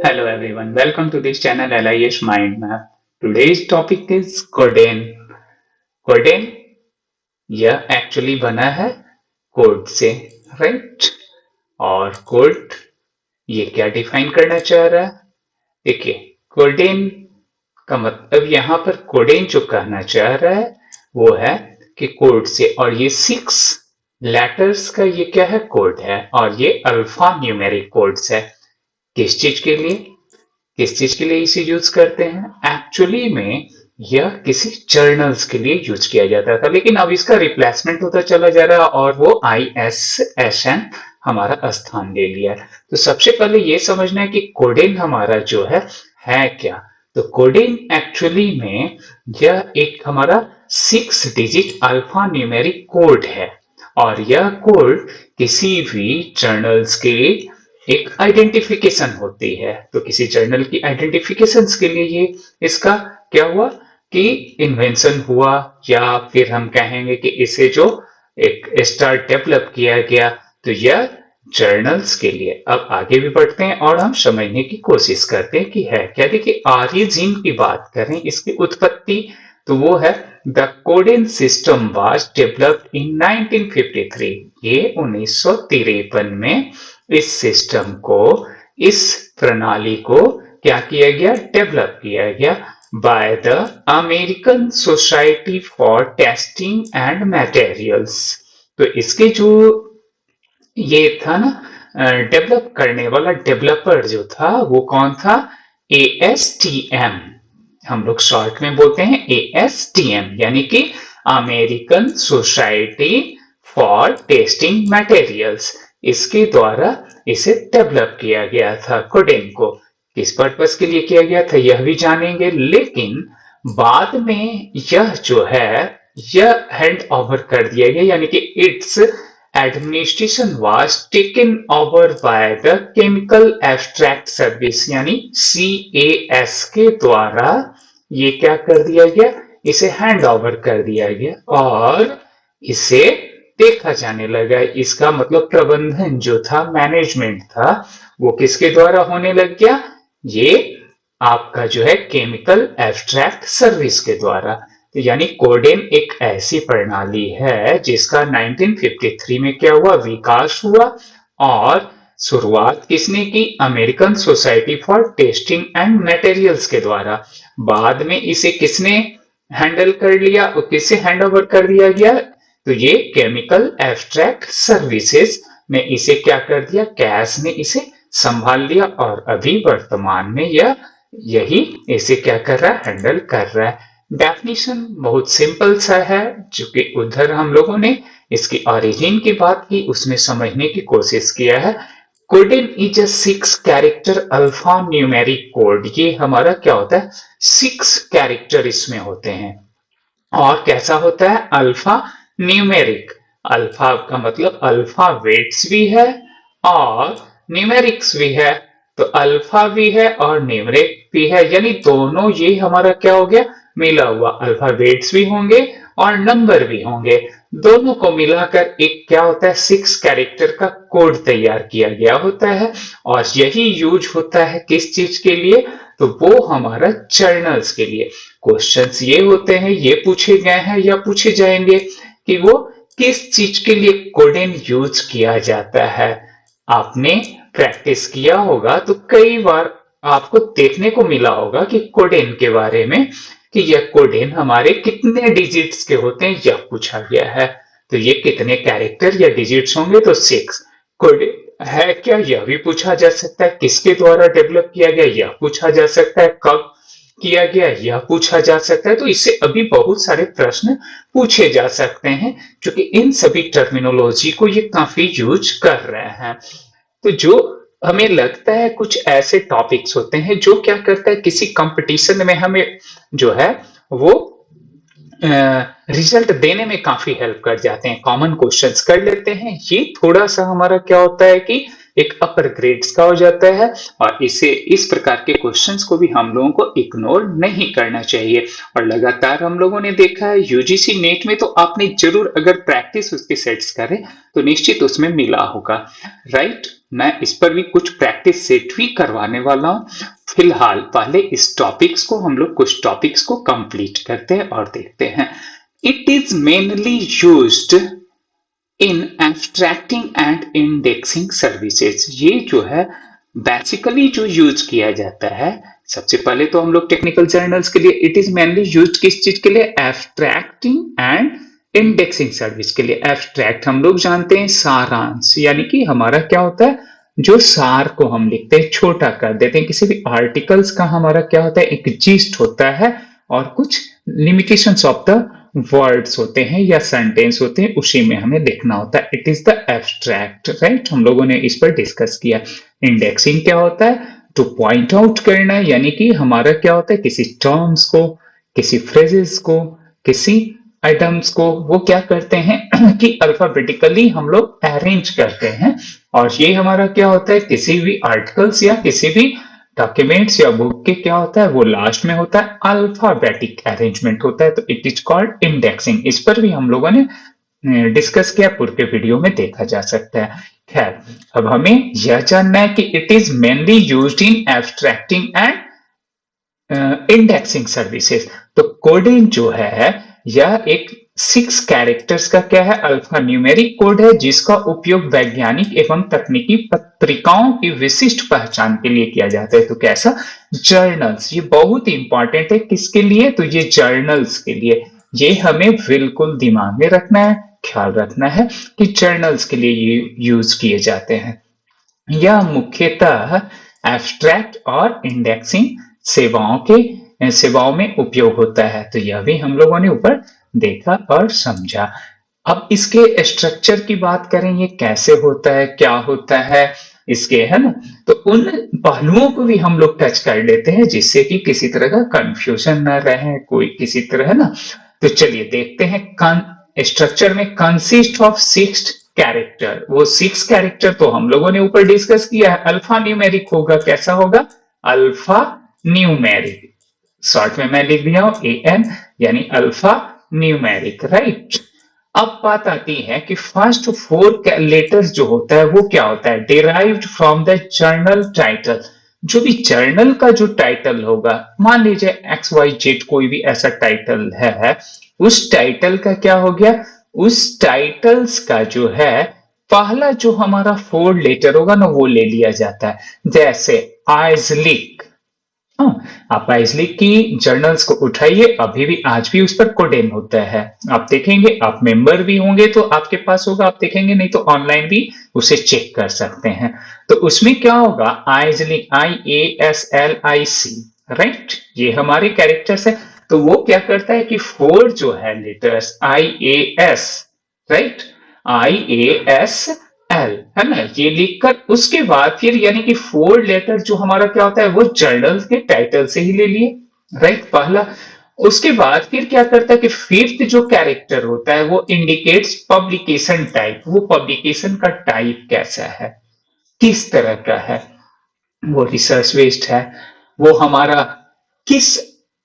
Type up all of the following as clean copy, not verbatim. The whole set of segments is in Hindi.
Hello everyone, welcome to this channel LIS Mind Map. Today's topic is codeine. Codeine यह एक्चुअली बना है कोड से, राइट? और कोड ये क्या डिफाइन करना चाह रहा है? देखिए, कोडेन का मतलब यहाँ पर कोडेन जो कहना चाह रहा है वो है कि कोड से, और ये 6 लेटर्स का ये क्या है? कोड है, और ये अल्फा न्यूमेरिक कोड्स है. किस चीज के लिए? किस चीज के लिए इसे यूज करते हैं? एक्चुअली में यह किसी जर्नल्स के लिए यूज किया जाता था, लेकिन अब इसका रिप्लेसमेंट होता चला जा रहा है और वो ISSN हमारा स्थान ले लिया है. तो सबसे पहले ये समझना है कि कोडेन हमारा जो है क्या? तो कोडेन एक्चुअली में यह एक हमारा 6 डिजिट अल्फा न्यूमेरिक कोड है, और यह कोड किसी भी जर्नल्स के एक आइडेंटिफिकेशन होती है. तो किसी जर्नल की आइडेंटिफिकेशन के लिए ये इसका क्या हुआ कि इन्वेंशन हुआ, या फिर हम कहेंगे कि इसे जो एक स्टार डेवलप किया गया. तो यह जर्नल्स के लिए. अब आगे भी बढ़ते हैं और हम समझने की कोशिश करते हैं कि है क्या. देखिए, ऑरिजिन की बात करें, इसकी उत्पत्ति, तो वो है the codeine system was developed in 1953. ये 1953 में इस सिस्टम को, इस प्रणाली को क्या किया गया? डेवलप किया गया by the American society for testing and materials. तो इसके जो ये था ना, डेवलप करने वाला डेवलपर जो था वो कौन था? ASTM. हम लोग शॉर्ट में बोलते हैं ASTM, यानी कि American society for testing materials. इसके द्वारा इसे डेवलप किया गया था कोडेन को. किस पर्पस के लिए किया गया था यह भी जानेंगे, लेकिन बाद में यह जो है यह हैंड ओवर कर दिया गया, यानी कि it's administration was taken over by the chemical abstract service, यानी CAS के द्वारा ये क्या कर दिया गया? इसे हैंड ओवर कर दिया गया और इसे देखा जाने लगा. इसका मतलब प्रबंधन जो था, मैनेजमेंट था, वो किसके द्वारा होने लग गया? ये आपका जो है केमिकल एब्स्ट्रैक्ट सर्विस के द्वारा. तो यानी कोडेन एक ऐसी प्रणाली है जिसका 1953 में क्या हुआ? विकास हुआ. और शुरुआत किसने की? American society for testing and materials के द्वारा. बाद में इसे किसने हैंडल कर लिया और किसे हैंड ओवर कर दिया गया? तो ये केमिकल एब्स्ट्रैक्ट सर्विसेज ने इसे क्या कर दिया? कैश ने इसे संभाल लिया, और अभी वर्तमान में यह यही इसे क्या कर रहा है? हैंडल कर रहा है. डेफिनेशन बहुत सिंपल सा है, जो कि उधर हम लोगों ने इसकी ओरिजिन की बात की, उसमें समझने की कोशिश किया है. Codeine is a 6 character alpha numeric code. ये हमारा क्या होता है? 6 कैरेक्टर इसमें होते हैं. और कैसा होता है? Alpha numeric. अल्फा का मतलब अल्फा वेट्स भी है और न्यूमेरिक्स भी है. तो अल्फा भी है और न्यूमेरिक भी है, यानी दोनों ये हमारा क्या हो गया? मिला हुआ. अल्फा वेट्स भी होंगे और नंबर भी होंगे. दोनों को मिलाकर एक क्या होता है? 6 कैरेक्टर का कोड तैयार किया गया होता है. और यही यूज होता है किस चीज के लिए? तो वो हमारा जर्नल्स के लिए. क्वेश्चंस ये होते हैं, ये पूछे गए हैं या पूछे जाएंगे कि वो किस चीज के लिए कोडेन यूज किया जाता है. आपने प्रैक्टिस किया होगा तो कई बार आपको देखने को मिला होगा कि कोडेन के बारे में, कि यह कोडेन हमारे कितने डिजिट्स के होते हैं यह पूछा गया है. तो ये कितने कैरेक्टर या डिजिट्स होंगे? तो 6. कोडेन है क्या? यह भी पूछा जा सकता है. किसके द्वारा डेवलप किया गया यह पूछा जा सकता है. कब किया गया यह पूछा जा सकता है. तो इससे अभी बहुत सारे प्रश्न पूछे जा सकते हैं, क्योंकि इन सभी टर्मिनोलॉजी को ये काफी यूज कर रहे हैं. तो जो हमें लगता है कुछ ऐसे टॉपिक्स होते हैं जो क्या करता है, किसी कंपटीशन में हमें जो है वो रिजल्ट देने में काफी हेल्प कर जाते हैं. कॉमन क्वेश्चंस कर लेते हैं. ये थोड़ा सा हमारा क्या होता है कि एक अपर ग्रेड्स का हो जाता है और इसे इस प्रकार के क्वेश्चंस को भी हम लोगों को इग्नोर नहीं करना चाहिए। और लगातार हम लोगों ने देखा है यूजीसी नेट में, तो आपने जरूर अगर प्रैक्टिस उसके सेट्स करें तो निश्चित उसमें मिला होगा, राइट। मैं इस पर भी कुछ प्रैक्टिस सेट भी करवाने वाला हूं। फिलहाल पहले इस टॉपिक्स को हम लोग कुछ टॉपिक्स को कंप्लीट करते हैं और देखते हैं। It is mainly used in abstracting and indexing services. ये जो है बेसिकली जो यूज किया जाता है, सबसे पहले तो हम लोग टेक्निकल जर्नल्स के लिए इट इज मेनली यूज्ड किस चीज के लिए, एब्स्ट्रैक्टिंग एंड इंडेक्सिंग सर्विस के लिए। एब्स्ट्रैक्ट हम लोग जानते हैं सारांश, यानी कि हमारा क्या होता है, जो सार को हम लिखते हैं छोटा कर देते हैं। किसी भी आर्टिकल्स का हमारा क्या होता है, एक जीस्ट होता है और कुछ लिमिटेशंस ऑफ द वर्ड्स होते हैं या सेंटेंस होते हैं, उसी में हमें लिखना होता है। It is the abstract, right. हम लोगों ने इस पर डिस्कस किया। इंडेक्सिंग क्या होता है, टू पॉइंट आउट करना, यानी कि हमारा क्या होता है, किसी टर्म्स को, किसी फ्रेजेस को, किसी आइटम्स को वो क्या करते हैं कि अल्फाबेटिकली हम लोग अरेंज करते हैं। और ये हमारा क्या होता है, किसी भी आर्टिकल्स या किसी भी डॉक्यूमेंट्स या बुक के क्या होता है, वो लास्ट में होता है अल्फाबेटिक अरेंजमेंट होता है, तो इट इज कॉल्ड इंडेक्सिंग। इस पर भी हम लोगों ने डिस्कस किया, पूर्व के वीडियो में देखा जा सकता है। खैर, अब हमें यह जानना है कि it is mainly used in abstracting and indexing services. तो कोडेन जो है यह एक 6 कैरेक्टर्स का क्या है, अल्फा न्यूमेरिक कोड है, जिसका उपयोग वैज्ञानिक एवं तकनीकी पत्रिकाओं की विशिष्ट पहचान के लिए किया जाता है। तो कैसा, जर्नल्स, ये बहुत ही इंपॉर्टेंट है। किसके लिए, तो ये जर्नल्स के लिए। ये हमें बिल्कुल दिमाग में रखना है, ख्याल रखना है कि जर्नल्स के लिए ये यूज किए जाते हैं। यह मुख्यतः एब्स्ट्रैक्ट और इंडेक्सिंग सेवाओं में उपयोग होता है। तो यह भी हम लोगों ने ऊपर देखा और समझा। अब इसके स्ट्रक्चर की बात करें, ये कैसे होता है, क्या होता है इसके, है ना। तो उन पहलुओं को भी हम लोग टच कर लेते हैं, जिससे कि किसी तरह का कंफ्यूजन न रहे कोई किसी तरह, है ना। तो चलिए देखते हैं। स्ट्रक्चर में कंसिस्ट ऑफ 6 कैरेक्टर। वो 6 कैरेक्टर तो हम लोगों ने ऊपर डिस्कस किया है। अल्फा न्यूमेरिक होगा, कैसा होगा, अल्फा न्यूमेरिक। शॉर्ट में मैं लिख दिया हूं AN, यानी अल्फा न्यूमेरिक, राइट। अब बात आती है कि फर्स्ट 4 लेटर्स जो होता है वो क्या होता है, derived from the journal title. जो भी जर्नल का जो टाइटल होगा, मान लीजिए XYZ कोई भी ऐसा टाइटल है, उस टाइटल का क्या हो गया, उस टाइटल्स का जो है पहला जो हमारा 4 लेटर होगा ना, वो ले लिया जाता है। जैसे आइजलिक, आप आइजलिक की जर्नल्स को उठाइए, अभी भी आज भी उस पर कोडेन होता है। आप देखेंगे, आप मेंबर भी होंगे तो आपके पास होगा, आप देखेंगे, नहीं तो ऑनलाइन भी उसे चेक कर सकते हैं। तो उसमें क्या होगा, आइजलिक, IASLIC, राइट, ये हमारे कैरेक्टर्स है। तो वो क्या करता है कि 4 जो है लेटर्स IAS, राइट, IASL, है ना, ये लिखकर उसके बाद फिर यानी कि 4 लेटर जो हमारा क्या होता है, वो जर्नल के टाइटल से ही ले लिए, राइट, पहला। उसके बाद फिर क्या करता है कि 5th जो कैरेक्टर होता है वो इंडिकेट्स पब्लिकेशन टाइप। वो पब्लिकेशन का टाइप कैसा है, किस तरह का है, वो रिसर्च बेस्ड है, वो हमारा किस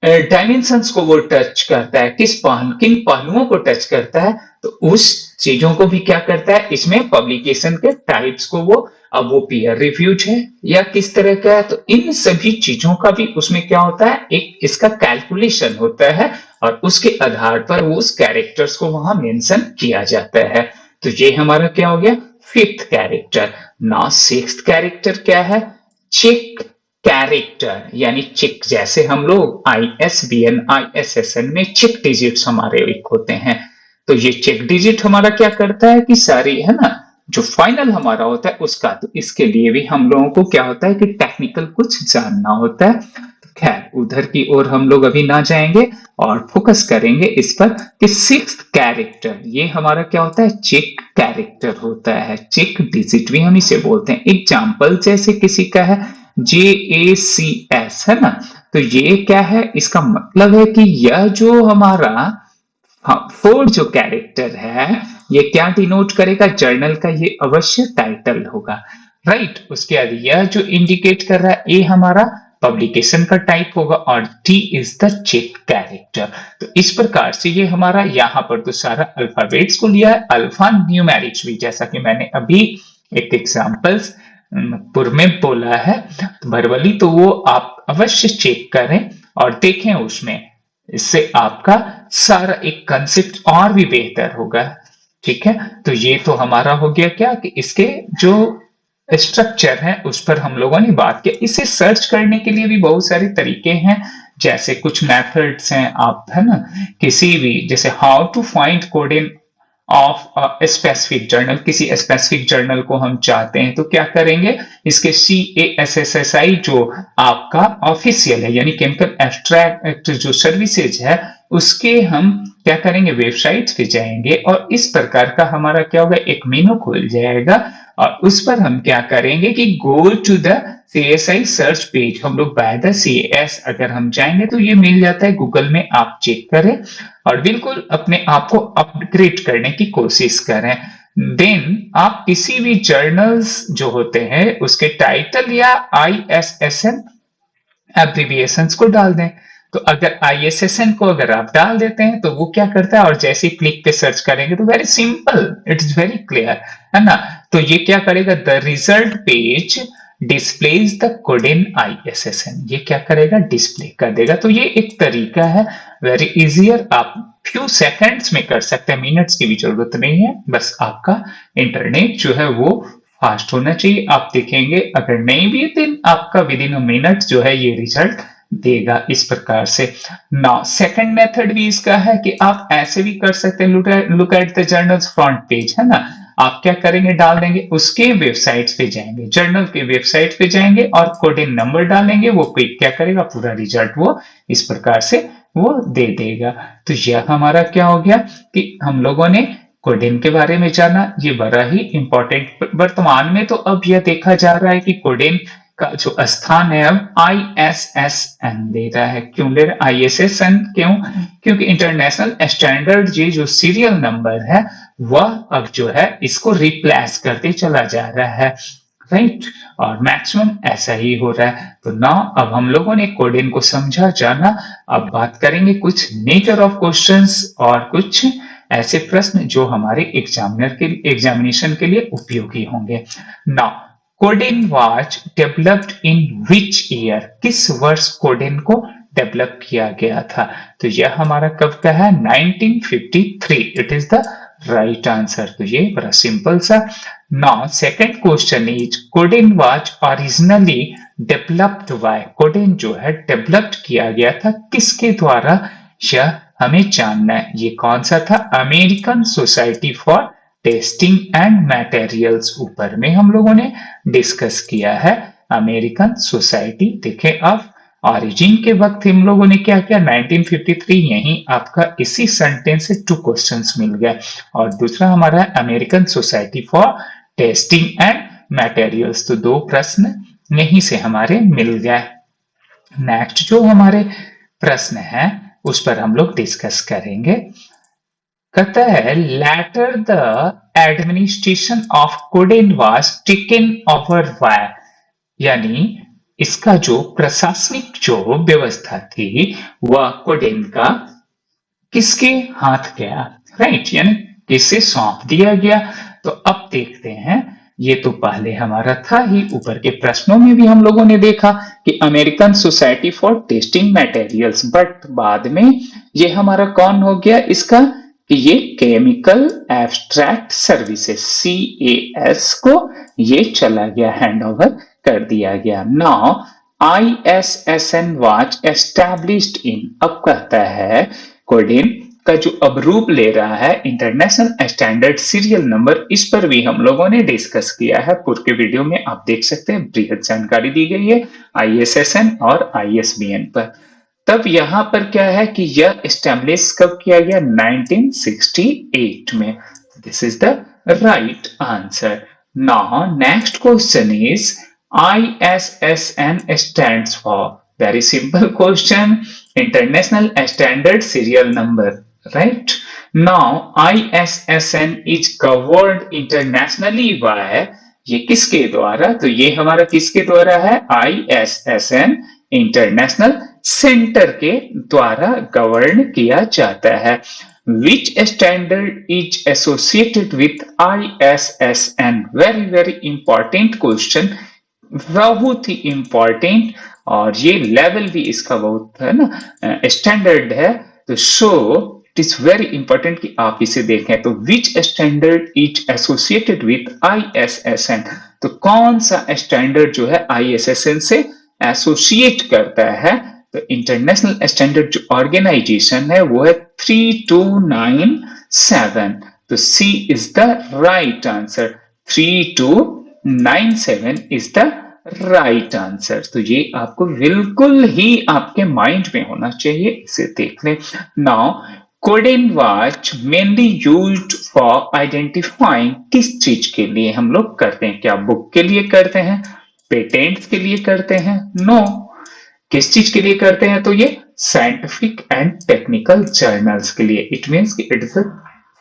डायमेंशंस को वो टच करता है, किन पहलुओं को टच करता है, तो उस चीजों को भी क्या करता है, इसमें पब्लिकेशन के टाइप्स को वो, अब वो पीयर रिव्यूड है या किस तरह का है, तो इन सभी चीजों का भी उसमें क्या होता है, एक इसका कैलकुलेशन होता है और उसके आधार पर वो उस कैरेक्टर्स को वहां मेंशन किया जाता है। तो ये हमारा क्या हो गया, 5th कैरेक्टर। ना 6th कैरेक्टर क्या है, चेक कैरेक्टर, यानी चेक, जैसे हम लोग ISBN ISSN में चेक डिजिट्स हमारे एक होते हैं, तो ये चेक डिजिट हमारा क्या करता है कि सारी, है ना, जो फाइनल हमारा होता है उसका, तो इसके लिए भी हम लोगों को क्या होता है कि टेक्निकल कुछ जानना होता है। तो खैर, उधर की ओर हम लोग अभी ना जाएंगे और फोकस करेंगे इस पर कि 6th कैरेक्टर ये हमारा क्या होता है, चेक कैरेक्टर होता है, चेक डिजिट भी हम इसे बोलते हैं। एग्जाम्पल जैसे किसी का है JACS, है ना, तो ये क्या है, इसका मतलब है कि यह जो हमारा 4 जो कैरेक्टर है ये क्या डिनोट करेगा, जर्नल का ये अवश्य टाइटल होगा। राइट। उसके बाद यह जो इंडिकेट कर रहा है ए हमारा पब्लिकेशन का टाइप होगा और T is the check character. तो इस प्रकार से ये हमारा यहाँ पर तो सारा अल्फाबेट्स को लिया है, अल्फा न्यूमेरिक्स भी, जैसा कि मैंने अभी एक एग्जांपल्स पूर्व में बोला है भरवली, तो वो आप अवश्य चेक करें और देखें उसमें, इससे आपका सारा एक कंसेप्ट और भी बेहतर होगा। ठीक है, तो ये तो हमारा हो गया क्या कि इसके जो स्ट्रक्चर है उस पर हम लोगों ने बात की। इसे सर्च करने के लिए भी बहुत सारे तरीके हैं, जैसे कुछ मेथड्स हैं, आप है ना किसी भी, जैसे how to find CODEN of specific journal, किसी स्पेसिफिक जर्नल को हम चाहते हैं तो क्या करेंगे, इसके CASSI जो आपका ऑफिशियल है यानी केमिकल एब्स्ट्रैक्ट जो सर्विसेज है उसके हम क्या करेंगे, वेबसाइट पे जाएंगे और इस प्रकार का हमारा क्या होगा, एक मेनू खुल जाएगा और उस पर हम क्या करेंगे कि go to the CSI search page, हम लोग बाय द CS अगर हम जाएंगे तो ये मिल जाता है गूगल में, आप चेक करें और बिल्कुल अपने आप को अपग्रेड करने की कोशिश करें। देन आप किसी भी जर्नल्स जो होते हैं उसके टाइटल या ISSN एब्रिविएशंस को डाल दें। तो अगर ISSN को अगर आप डाल देते हैं तो वो क्या करता है, और जैसे ही क्लिक पे सर्च करेंगे तो very simple, it is very clear, है ना। तो ये क्या करेगा, the result page displays the codeine ISSN, ये क्या करेगा, डिस्प्ले कर देगा। तो ये एक तरीका है वेरी इजियर, आप फ्यू सेकंड्स में कर सकते हैं, मिनट्स की भी जरूरत नहीं है, बस आपका इंटरनेट जो है वो फास्ट होना चाहिए। आप देखेंगे अगर नहीं भी देन आपका विद इन अ मिनट जो है ये रिजल्ट देगा इस प्रकार से। नाउ सेकंड मेथड भी इसका है कि आप ऐसे भी कर सकते हैं, look at the journals front page, है ना। आप क्या करेंगे, डाल देंगे उसके वेबसाइट पे जाएंगे, जर्नल के वेबसाइट पे जाएंगे और कोडेन नंबर डालेंगे, वो क्विक क्या करेगा, पूरा रिजल्ट वो इस प्रकार से वो दे देगा। तो यह हमारा क्या हो गया कि हम लोगों ने कोडेन के बारे में जाना, ये बड़ा ही इंपॉर्टेंट। वर्तमान में तो अब यह देखा जा रहा है कि कोडेन का जो स्थान है अब ISSN दे रहा है। क्यों ले रहा है ISSN, क्यों, क्योंकि इंटरनेशनल स्टैंडर्ड ये जो सीरियल नंबर है वह अब जो है इसको रिप्लेस करते चला जा रहा है, राइट। और मैक्सिमम ऐसा ही हो रहा है। तो ना अब हम लोगों ने कोडेन को समझा जाना, अब बात करेंगे कुछ नेचर ऑफ क्वेश्चंस और कुछ ऐसे प्रश्न जो हमारे एग्जामिनेशन के लिए उपयोगी होंगे। Now codeine was developed in which year, किस वर्ष कोडेन को डेवलप किया गया था। तो यह हमारा कब का है, 1953, it is the right answer. तो ये बड़ा सिंपल सा। Now second question is codeine was originally developed by, codeine जो है डेवलप्ड किया गया था किसके द्वारा, यह हमें जानना है। ये कौन सा था, American society for testing and materials, ऊपर में हम लोगों ने डिस्कस किया है अमेरिकन सोसाइटी। देखें अब ऑरिजिन के वक्त हम लोगों ने क्या किया, 1953, यही आपका इसी सेंटेंस से 2 क्वेश्चंस मिल गए। और दूसरा हमारा है American society for testing and materials, तो 2 प्रश्न यहीं से हमारे मिल गए। नेक्स्ट जो हमारे प्रश्न है उस पर हम लोग डिस्कस करेंगे। कहता है later the administration of CODEN was taken over by, यानी इसका जो प्रशासनिक जो व्यवस्था थी वह कोडेन का किसके हाथ गया, राइट, यानी किसे सौंप दिया गया। तो अब देखते हैं, ये तो पहले हमारा था ही, ऊपर के प्रश्नों में भी हम लोगों ने देखा कि American society for testing materials, but बाद में ये हमारा कौन हो गया इसका, कि ये केमिकल एब्स्ट्रैक्ट सर्विसेज CAS को ये चला गया, हैंड ओवर कर दिया गया। Now ISSN was established in, अब कहता है कोडेन का जो अब रूप ले रहा है इंटरनेशनल स्टैंडर्ड सीरियल नंबर, इस पर भी हम लोगों ने डिस्कस किया है, पूर्व के वीडियो में आप देख सकते हैं, बृहद जानकारी दी गई है ISSN और ISBN पर। तब यहां पर क्या है कि यह एस्टैब्लिश कब किया गया, 1968 में। This is the right answer. Now next question is ISSN stands for, very simple question, International Standard Serial Number, right? Now ISSN is covered internationally by ये किसके द्वारा? तो ये हमारा किसके द्वारा है? ISSN इंटरनेशनल सेंटर के द्वारा गवर्न किया जाता है। Which standard is associated with ISSN? Very important question, बहुत ही इंपॉर्टेंट। और ये लेवल भी इसका बहुत है ना स्टैंडर्ड है, तो so it is very important कि आप इसे देखें। तो विच standard is associated with ISSN? तो कौन सा स्टैंडर्ड जो है ISSN से एसोसिएट करता है? तो इंटरनेशनल स्टैंडर्ड जो ऑर्गेनाइजेशन है वो है 3297। तो C is the right answer. 3297 is the right answer. तो ये आपको बिल्कुल ही आपके माइंड में होना चाहिए, इसे देख लें। Now codeine watch mainly used for identifying, किस चीज के लिए हम लोग करते हैं? क्या बुक के लिए करते हैं? पेटेंट्स के लिए करते हैं? नो। किस चीज के लिए करते हैं? तो ये साइंटिफिक एंड टेक्निकल जर्नल्स के लिए। It means it is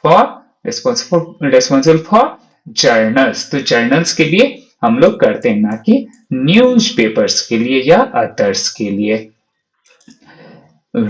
for responsible for journals. तो जर्नल्स के लिए हम लोग करते हैं, ना कि न्यूज़पेपर्स के लिए या अदर्स के लिए।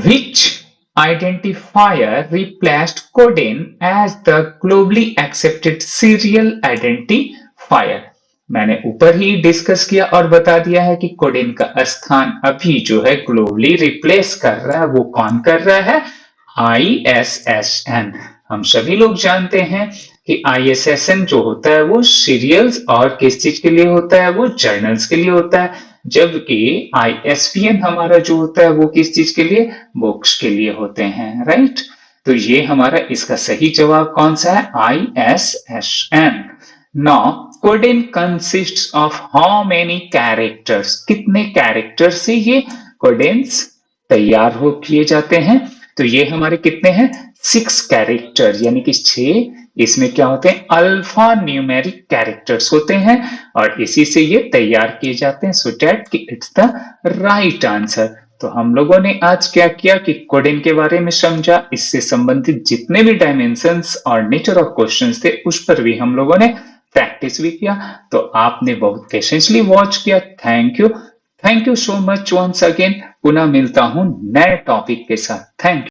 Which identifier replaced codeine as the globally accepted serial identifier? मैंने ऊपर ही डिस्कस किया और बता दिया है कि कोडेन का स्थान अभी जो है ग्लोबली रिप्लेस कर रहा है, वो कौन कर रहा है? ISSN। हम सभी लोग जानते हैं कि ISSN जो होता है वो सीरियल्स और किस चीज के लिए होता है? वो जर्नल्स के लिए होता है, जबकि ISBN हमारा जो होता है वो किस चीज के लिए? बुक्स के लिए होते हैं, राइट। तो ये हमारा इसका सही जवाब कौन सा है? ISSN। Now codeine consists of how many characters? कितने कैरेक्टर से ये कोडेन्स तैयार हो किए जाते हैं? तो ये हमारे कितने हैं? 6 कैरेक्टर, यानी कि 6। इसमें क्या होते हैं? अल्फा न्यूमेरिक कैरेक्टर्स होते हैं और इसी से ये तैयार किए जाते हैं। सो दैट कि इट्स द राइट आंसर। तो हम लोगों ने आज क्या किया कि कोडेन के बारे में समझा, इससे संबंधित जितने भी डायमेंशंस और नेचर ऑफ क्वेश्चंस थे उस पर भी हम लोगों ने प्रैक्टिस भी किया। तो आपने बहुत पेशेंसली वॉच किया। Thank you so much once again. पुनः मिलता हूं नए टॉपिक के साथ। Thank you.